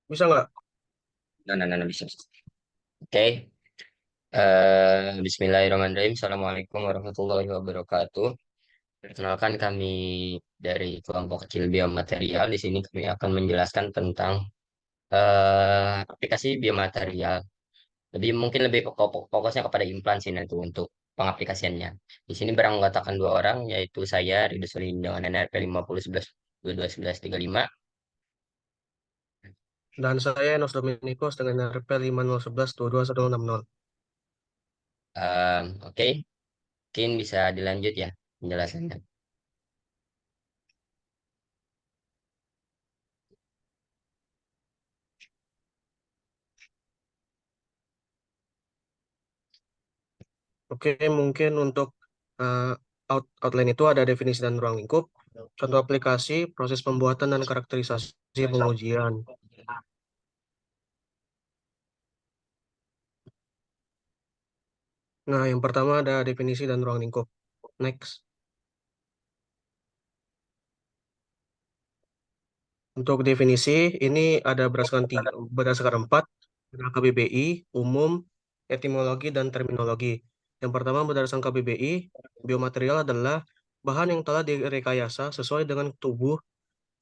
Bisa nggak? Nah, bisa. Oke. Bismillahirrahmanirrahim. Assalamualaikum warahmatullahi wabarakatuh. Perkenalkan kami dari kelompok kecil biomaterial. Di sini kami akan menjelaskan tentang aplikasi biomaterial. Mungkin lebih fokusnya kepada implan sih nanti untuk pengaplikasiannya. Di sini beranggotakan dua orang, yaitu saya Ridho Solihin dengan NRP 5011 22 11 35. Dan saya Enos Dominikos dengan RP 5011 221060. Oke, mungkin bisa dilanjut ya penjelasannya. Oke, mungkin untuk eh, outline itu ada definisi dan ruang lingkup, contoh aplikasi, proses pembuatan dan karakterisasi pengujian. Nah, yang pertama ada definisi dan ruang lingkup. Next. Untuk definisi, ini ada berdasarkan empat, ada KBBI, umum, etimologi, dan terminologi. Yang pertama berdasarkan KBBI, biomaterial adalah bahan yang telah direkayasa sesuai dengan tubuh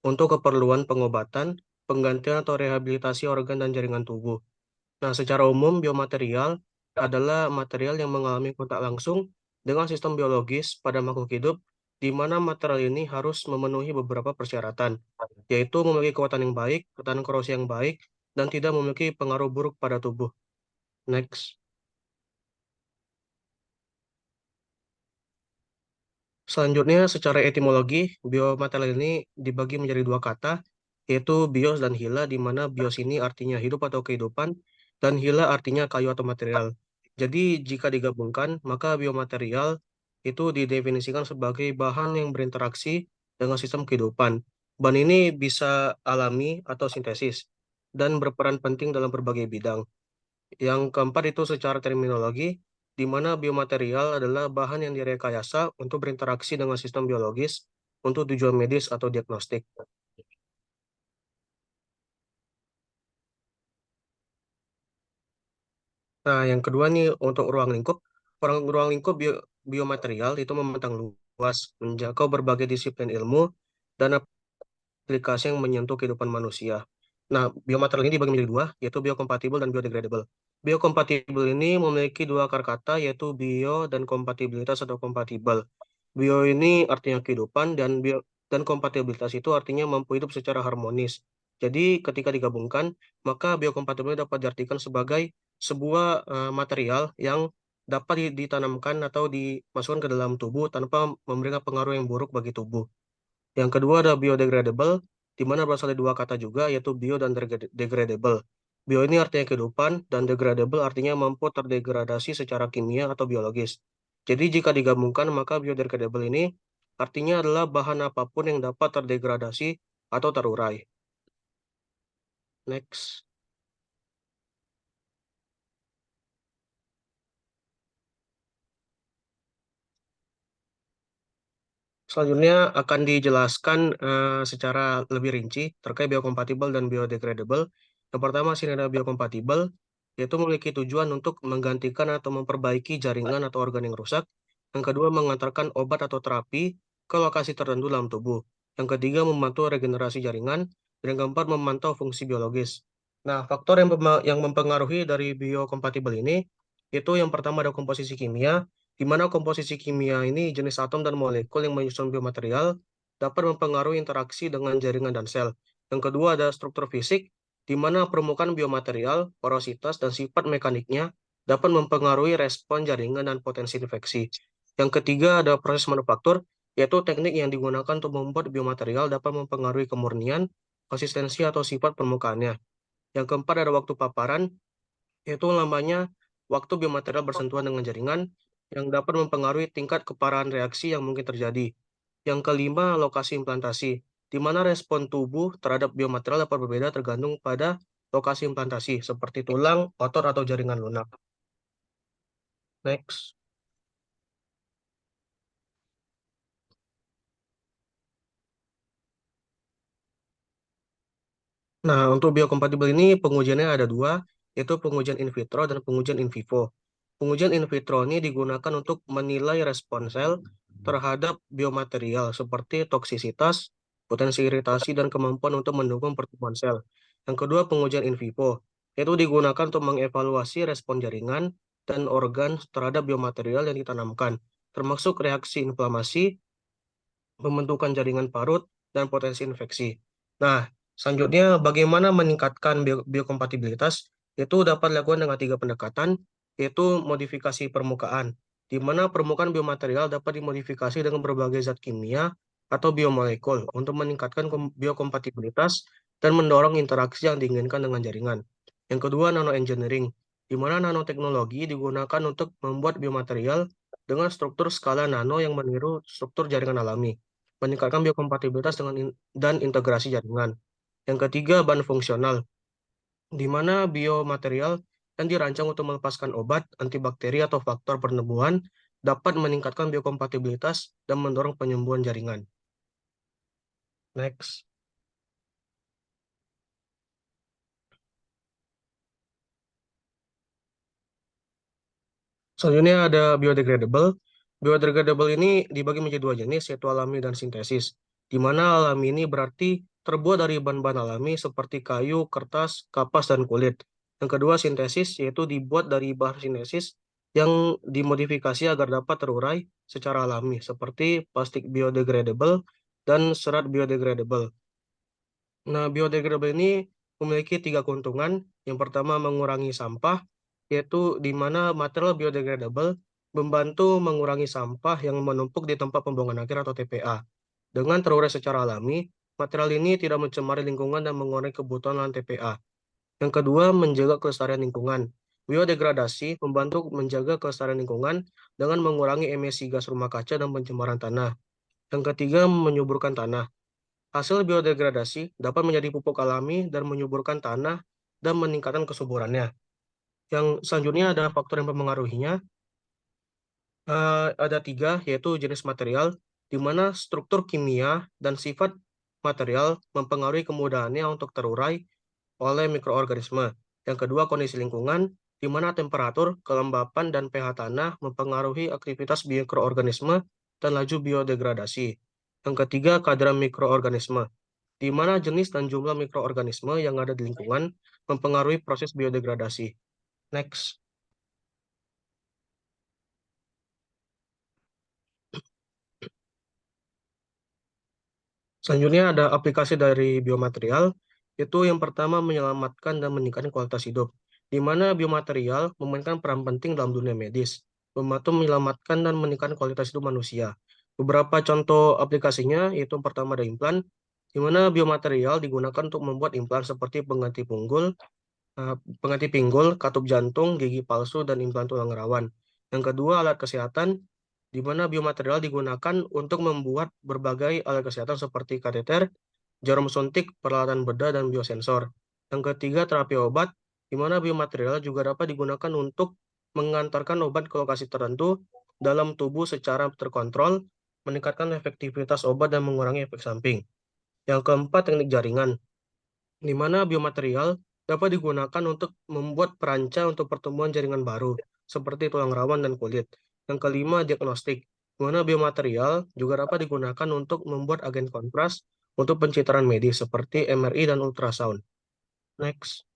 untuk keperluan pengobatan, penggantian atau rehabilitasi organ dan jaringan tubuh. Nah, secara umum, biomaterial adalah material yang mengalami kontak langsung dengan sistem biologis pada makhluk hidup, di mana material ini harus memenuhi beberapa persyaratan, yaitu memiliki kekuatan yang baik, ketahanan korosi yang baik, dan tidak memiliki pengaruh buruk pada tubuh. Next. Selanjutnya, secara etimologi, biomaterial ini dibagi menjadi dua kata, yaitu bios dan hila, di mana bios ini artinya hidup atau kehidupan, dan hila artinya kayu atau material. Jadi, jika digabungkan, maka biomaterial itu didefinisikan sebagai bahan yang berinteraksi dengan sistem kehidupan. Bahan ini bisa alami atau sintesis, dan berperan penting dalam berbagai bidang. Yang keempat itu secara terminologi, di mana biomaterial adalah bahan yang direkayasa untuk berinteraksi dengan sistem biologis untuk tujuan medis atau diagnostik. Nah, yang kedua nih untuk ruang lingkup. Ruang lingkup biomaterial itu membentang luas, menjangkau berbagai disiplin ilmu dan aplikasi yang menyentuh kehidupan manusia. Nah, biomaterial ini dibagi menjadi dua, yaitu biokompatibel dan biodegradable. Biokompatibel ini memiliki dua akar kata, yaitu bio dan kompatibilitas atau kompatibel. Bio ini artinya kehidupan dan kompatibilitas itu artinya mampu hidup secara harmonis. Jadi ketika digabungkan, maka biokompatibel dapat diartikan sebagai sebuah material yang dapat ditanamkan atau dimasukkan ke dalam tubuh tanpa memberikan pengaruh yang buruk bagi tubuh. Yang kedua ada biodegradable, di mana berasal dari dua kata juga, yaitu bio dan degradable. Bio ini artinya kehidupan, dan degradable artinya mampu terdegradasi secara kimia atau biologis. Jadi jika digabungkan, maka biodegradable ini artinya adalah bahan apapun yang dapat terdegradasi atau terurai. Next. Selanjutnya akan dijelaskan secara lebih rinci terkait biokompatibel dan biodegradable. Yang pertama, sini ada biokompatibel, yaitu memiliki tujuan untuk menggantikan atau memperbaiki jaringan atau organ yang rusak. Yang kedua, mengantarkan obat atau terapi ke lokasi tertentu dalam tubuh. Yang ketiga, membantu regenerasi jaringan. Dan yang keempat, memantau fungsi biologis. Nah, faktor yang mempengaruhi dari biokompatibel ini, itu yang pertama ada komposisi kimia, di mana komposisi kimia ini jenis atom dan molekul yang menyusun biomaterial dapat mempengaruhi interaksi dengan jaringan dan sel. Yang kedua ada struktur fisik, di mana permukaan biomaterial, porositas, dan sifat mekaniknya dapat mempengaruhi respon jaringan dan potensi infeksi. Yang ketiga ada proses manufaktur, yaitu teknik yang digunakan untuk membuat biomaterial dapat mempengaruhi kemurnian, konsistensi, atau sifat permukaannya. Yang keempat ada waktu paparan, yaitu lamanya waktu biomaterial bersentuhan dengan jaringan yang dapat mempengaruhi tingkat keparahan reaksi yang mungkin terjadi. Yang kelima, lokasi implantasi, di mana respon tubuh terhadap biomaterial dapat berbeda tergantung pada lokasi implantasi, seperti tulang, otot, atau jaringan lunak. Next. Nah, untuk biokompatibel ini pengujiannya ada dua, yaitu pengujian in vitro dan pengujian in vivo. Pengujian in vitro ini digunakan untuk menilai respon sel terhadap biomaterial seperti toksisitas, potensi iritasi, dan kemampuan untuk mendukung pertumbuhan sel. Yang kedua, pengujian in vivo, yaitu digunakan untuk mengevaluasi respon jaringan dan organ terhadap biomaterial yang ditanamkan, termasuk reaksi inflamasi, pembentukan jaringan parut, dan potensi infeksi. Nah, selanjutnya bagaimana meningkatkan biokompatibilitas? Itu dapat dilakukan dengan tiga pendekatan, yaitu modifikasi permukaan, di mana permukaan biomaterial dapat dimodifikasi dengan berbagai zat kimia atau biomolekul untuk meningkatkan biokompatibilitas dan mendorong interaksi yang diinginkan dengan jaringan. Yang kedua, nanoengineering, di mana nanoteknologi digunakan untuk membuat biomaterial dengan struktur skala nano yang meniru struktur jaringan alami, meningkatkan biokompatibilitas dan integrasi jaringan. Yang ketiga, bahan fungsional, di mana biomaterial yang dirancang untuk melepaskan obat, antibakteri, atau faktor penyembuhan dapat meningkatkan biokompatibilitas dan mendorong penyembuhan jaringan. Next. Selanjutnya ada biodegradable. Biodegradable ini dibagi menjadi dua jenis, yaitu alami dan sintesis. Di mana alami ini berarti terbuat dari bahan-bahan alami seperti kayu, kertas, kapas, dan kulit. Yang kedua sintesis, yaitu dibuat dari bahan sintesis yang dimodifikasi agar dapat terurai secara alami, seperti plastik biodegradable dan serat biodegradable. Nah, biodegradable ini memiliki tiga keuntungan. Yang pertama, mengurangi sampah, yaitu di mana material biodegradable membantu mengurangi sampah yang menumpuk di tempat pembuangan akhir atau TPA. Dengan terurai secara alami, material ini tidak mencemari lingkungan dan mengurangi kebutuhan lahan TPA. Yang kedua, menjaga kelestarian lingkungan. Biodegradasi membantu menjaga kelestarian lingkungan dengan mengurangi emisi gas rumah kaca dan pencemaran tanah. Yang ketiga, menyuburkan tanah. Hasil biodegradasi dapat menjadi pupuk alami dan menyuburkan tanah dan meningkatkan kesuburannya. Yang selanjutnya ada faktor yang mempengaruhinya. Ada tiga, yaitu jenis material, di mana struktur kimia dan sifat material mempengaruhi kemudahannya untuk terurai oleh mikroorganisme. Yang kedua, kondisi lingkungan, di mana temperatur, kelembapan, dan pH tanah mempengaruhi aktivitas mikroorganisme dan laju biodegradasi. Yang ketiga, kadar mikroorganisme, di mana jenis dan jumlah mikroorganisme yang ada di lingkungan mempengaruhi proses biodegradasi. Next. Selanjutnya ada aplikasi dari biomaterial, itu yang pertama menyelamatkan dan meningkatkan kualitas hidup, di mana biomaterial memainkan peran penting dalam dunia medis, membantu menyelamatkan dan meningkatkan kualitas hidup manusia. Beberapa contoh aplikasinya, yaitu yang pertama ada implan, di mana biomaterial digunakan untuk membuat implan seperti eh, pengganti pinggul, katup jantung, gigi palsu, dan implan tulang rawan. Yang kedua, alat kesehatan, di mana biomaterial digunakan untuk membuat berbagai alat kesehatan seperti kateter, jarum suntik, peralatan bedah, dan biosensor. Yang ketiga, terapi obat, di mana biomaterial juga dapat digunakan untuk mengantarkan obat ke lokasi tertentu dalam tubuh secara terkontrol, meningkatkan efektivitas obat dan mengurangi efek samping. Yang keempat, teknik jaringan, di mana biomaterial dapat digunakan untuk membuat peranca untuk pertumbuhan jaringan baru, seperti tulang rawan dan kulit. Yang kelima, diagnostik, di mana biomaterial juga dapat digunakan untuk membuat agen kontras untuk pencitraan medis, seperti MRI dan ultrasound. Next.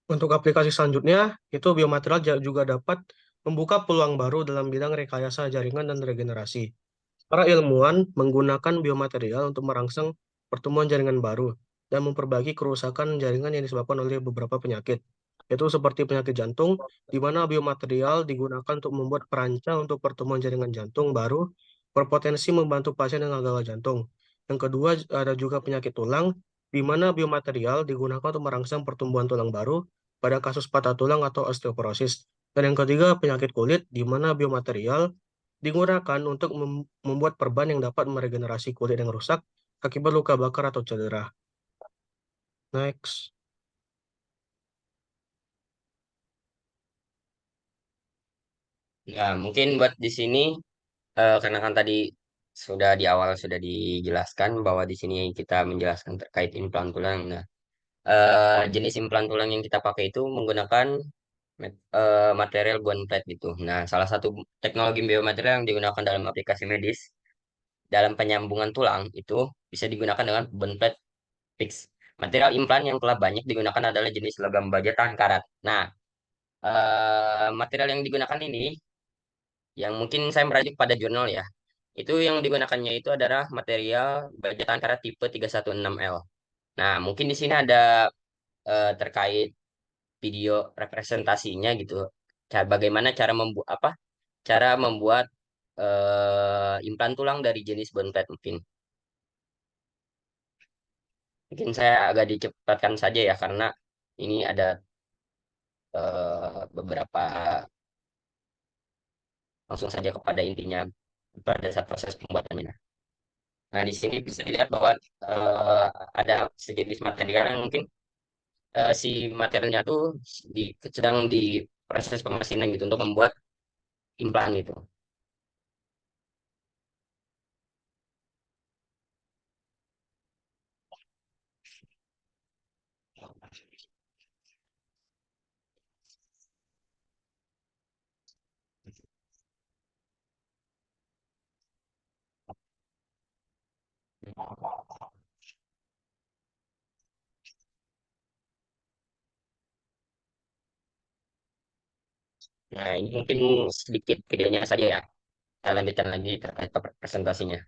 Untuk aplikasi selanjutnya, itu biomaterial juga dapat membuka peluang baru dalam bidang rekayasa jaringan dan regenerasi. Para ilmuwan menggunakan biomaterial untuk merangsang pertumbuhan jaringan baru dan memperbaiki kerusakan jaringan yang disebabkan oleh beberapa penyakit, yaitu seperti penyakit jantung, di mana biomaterial digunakan untuk membuat perancang untuk pertumbuhan jaringan jantung baru, berpotensi membantu pasien dengan gagal jantung. Yang kedua, ada juga penyakit tulang, di mana biomaterial digunakan untuk merangsang pertumbuhan tulang baru pada kasus patah tulang atau osteoporosis. Dan yang ketiga, penyakit kulit, di mana biomaterial digunakan untuk membuat perban yang dapat meregenerasi kulit yang rusak akibat luka bakar atau cedera. Next. Nah, mungkin buat di sini karena kan tadi sudah di awal sudah dijelaskan bahwa di sini kita menjelaskan terkait implan tulang. Nah, jenis implan tulang yang kita pakai itu menggunakan material bone plate gitu. Nah, salah satu teknologi biomaterial yang digunakan dalam aplikasi medis dalam penyambungan tulang itu bisa digunakan dengan bone plate fix. Material implan yang telah banyak digunakan adalah jenis logam baja tahan karat. Nah, material yang digunakan ini, yang mungkin saya merujuk pada jurnal ya, itu yang digunakannya itu adalah material baja tahan karat tipe 316L. Nah, mungkin di sini ada terkait video representasinya gitu. Bagaimana cara membuat implan tulang dari jenis bone plate mungkin. Mungkin saya agak dicepatkan saja ya karena ini ada beberapa, langsung saja kepada intinya pada saat proses pembuatannya. Nah, di sini bisa dilihat bahwa eh, ada sejenis material yang mungkin si materialnya tuh sedang di proses pemasinan gitu untuk membuat implan gitu. Nah, ini mungkin sedikit videonya saja ya. Saya lanjutkan lagi terkait presentasinya.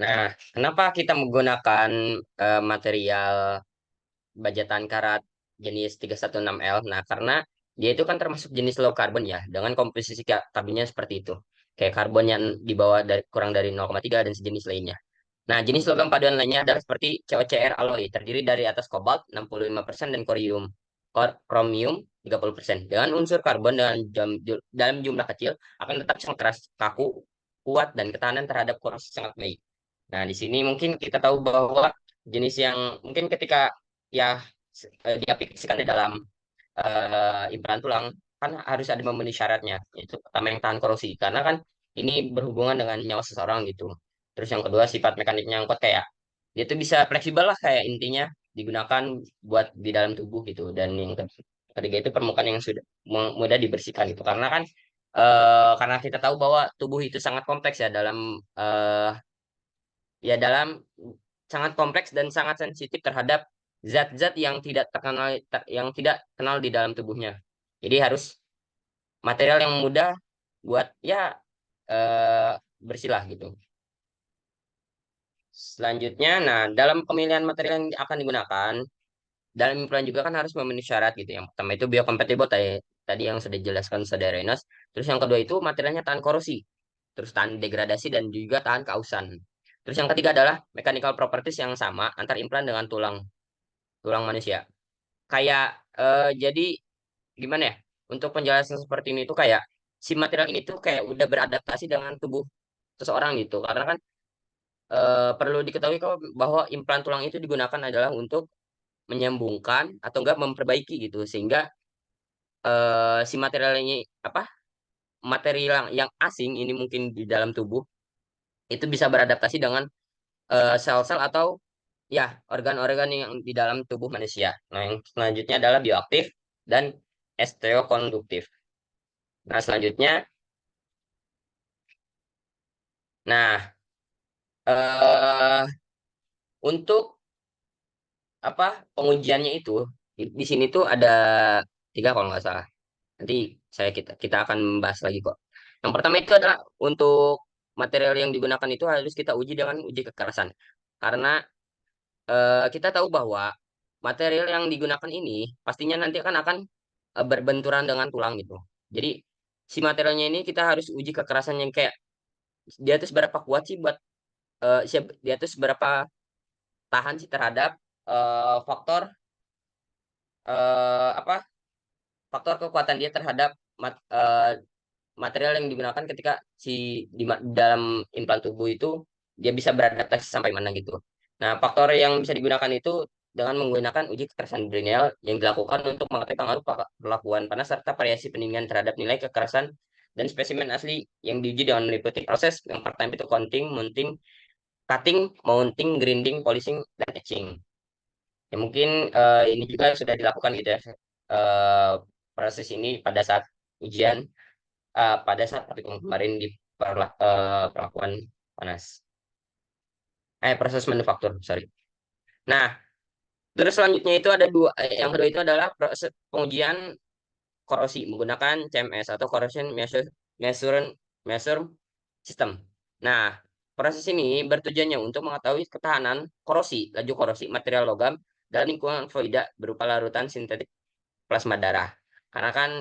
Nah, kenapa kita menggunakan material bajatan karat jenis 316L? Nah, karena dia itu kan termasuk jenis low carbon ya, dengan komposisi karbonnya seperti itu. Kayak karbon yang di bawah dari, kurang dari 0,3 dan sejenis lainnya. Nah, jenis logam paduan lainnya adalah seperti COCR alloy, terdiri dari atas kobalt 65% dan kromium 30%. Dengan unsur karbon dalam jumlah kecil akan tetap sangat keras, kaku, kuat, dan ketahanan terhadap korosi sangat baik. Nah, di sini mungkin kita tahu bahwa jenis yang mungkin ketika ya diaplikasikan di dalam implan tulang kan harus ada memenuhi syaratnya. Itu pertama yang tahan korosi karena kan ini berhubungan dengan nyawa seseorang gitu. Terus yang kedua sifat mekaniknya yang kuat kayak dia tuh bisa fleksibel lah kayak intinya digunakan buat di dalam tubuh gitu. Dan yang ketiga itu permukaan yang sudah mudah dibersihkan gitu. Karena kita tahu bahwa tubuh itu sangat kompleks ya dalam sangat kompleks dan sangat sensitif terhadap zat-zat yang tidak kenal di dalam tubuhnya. Jadi harus material yang mudah buat ya eh, bersilah gitu. Selanjutnya, nah dalam pemilihan material yang akan digunakan, dalam implan juga kan harus memenuhi syarat gitu. Yang pertama itu biocompatible tadi yang sudah dijelaskan saudara Enos. Terus yang kedua itu materialnya tahan korosi, terus tahan degradasi dan juga tahan kausan. Terus yang ketiga adalah mechanical properties yang sama antar implan dengan tulang tulang manusia. Kayak jadi gimana ya? Untuk penjelasan seperti ini tuh kayak si material ini tuh kayak udah beradaptasi dengan tubuh seseorang gitu. Karena kan perlu diketahui kok bahwa implan tulang itu digunakan adalah untuk menyambungkan atau enggak memperbaiki gitu sehingga si material ini apa material yang asing ini mungkin di dalam tubuh itu bisa beradaptasi dengan sel-sel atau ya organ-organ yang di dalam tubuh manusia. Nah, yang selanjutnya adalah bioaktif dan estereokonduktif. Nah, selanjutnya, nah eh untuk apa pengujiannya itu di sini tuh ada tiga kalau nggak salah. Nanti kita akan membahas lagi kok. Yang pertama itu adalah untuk material yang digunakan itu harus kita uji dengan uji kekerasan. Karena kita tahu bahwa material yang digunakan ini pastinya nanti akan berbenturan dengan tulang gitu. Jadi si materialnya ini kita harus uji kekerasan yang kayak dia tuh seberapa kuat sih buat dia tuh seberapa tahan sih terhadap faktor apa faktor kekuatan dia terhadap material yang digunakan ketika dalam implan tubuh itu dia bisa beradaptasi sampai mana gitu. Nah, faktor yang bisa digunakan itu dengan menggunakan uji kekerasan Brinell yang dilakukan untuk mengetahui pengaruh perlakuan panas serta variasi peningkatan terhadap nilai kekerasan dan spesimen asli yang diuji dengan meliputi proses yang pertama itu counting, mounting, cutting, mounting, grinding, polishing, dan etching. Ya mungkin ini juga sudah dilakukan gitu ya. Eh, Proses ini pada saat ujian, pada saat praktikum kemarin di perlakuan panas. Proses manufaktur, sorry. Nah, terus selanjutnya itu ada dua, yang kedua itu adalah proses pengujian korosi menggunakan CMS atau Corrosion Measure, Measure System. Nah, proses ini bertujuannya untuk mengetahui ketahanan korosi, laju korosi material logam dalam lingkungan fluida berupa larutan sintetik plasma darah. Karena kan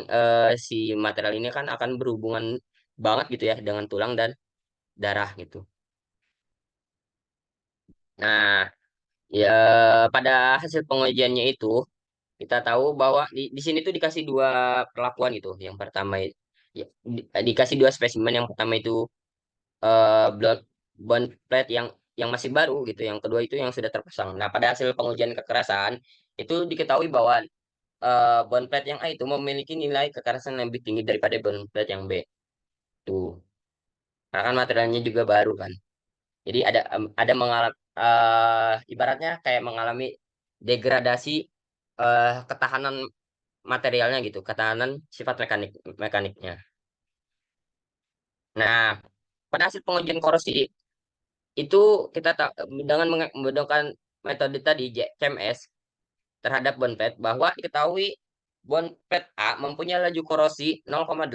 si material ini kan akan berhubungan banget gitu ya dengan tulang dan darah gitu. Nah, ya pada hasil pengujiannya itu kita tahu bahwa di sini tuh dikasih dua perlakuan gitu. Yang pertama ya, dikasih dua spesimen. Yang pertama itu blood bond plate yang masih baru gitu. Yang kedua itu yang sudah terpasang. Nah, pada hasil pengujian kekerasan itu diketahui bahwa bond plate yang A itu memiliki nilai kekerasan yang lebih tinggi daripada bond plate yang B. Tuh. Karena kan materialnya juga baru kan. Jadi ada mengalami ibaratnya kayak mengalami degradasi ketahanan materialnya gitu, ketahanan sifat mekaniknya. Nah, pada hasil pengujian korosi itu kita dengan menggunakan metode tadi CMS terhadap bonpet bahwa diketahui bonpet A mempunyai laju korosi 0,8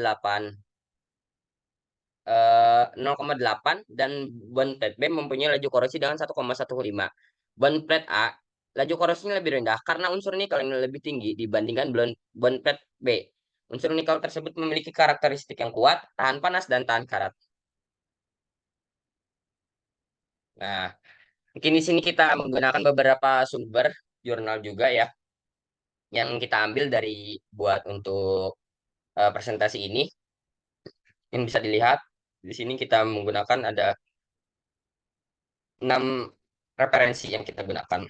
0,8 dan bonpet B mempunyai laju korosi dengan 1,15. Bonpet A laju korosinya lebih rendah karena unsur nikel yang lebih tinggi dibandingkan bonpet B. Unsur nikel tersebut memiliki karakteristik yang kuat, tahan panas dan tahan karat. Nah, mungkin di sini kita menggunakan beberapa sumber jurnal juga ya yang kita ambil dari buat untuk presentasi ini. Yang bisa dilihat di sini kita menggunakan ada 6 referensi yang kita gunakan.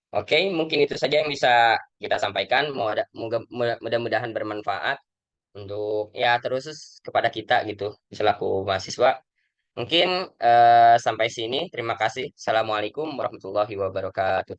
Oke, mungkin itu saja yang bisa kita sampaikan. Mudah-mudahan bermanfaat untuk ya terus kepada kita gitu selaku mahasiswa. Mungkin sampai sini. Terima kasih. Assalamualaikum warahmatullahi wabarakatuh.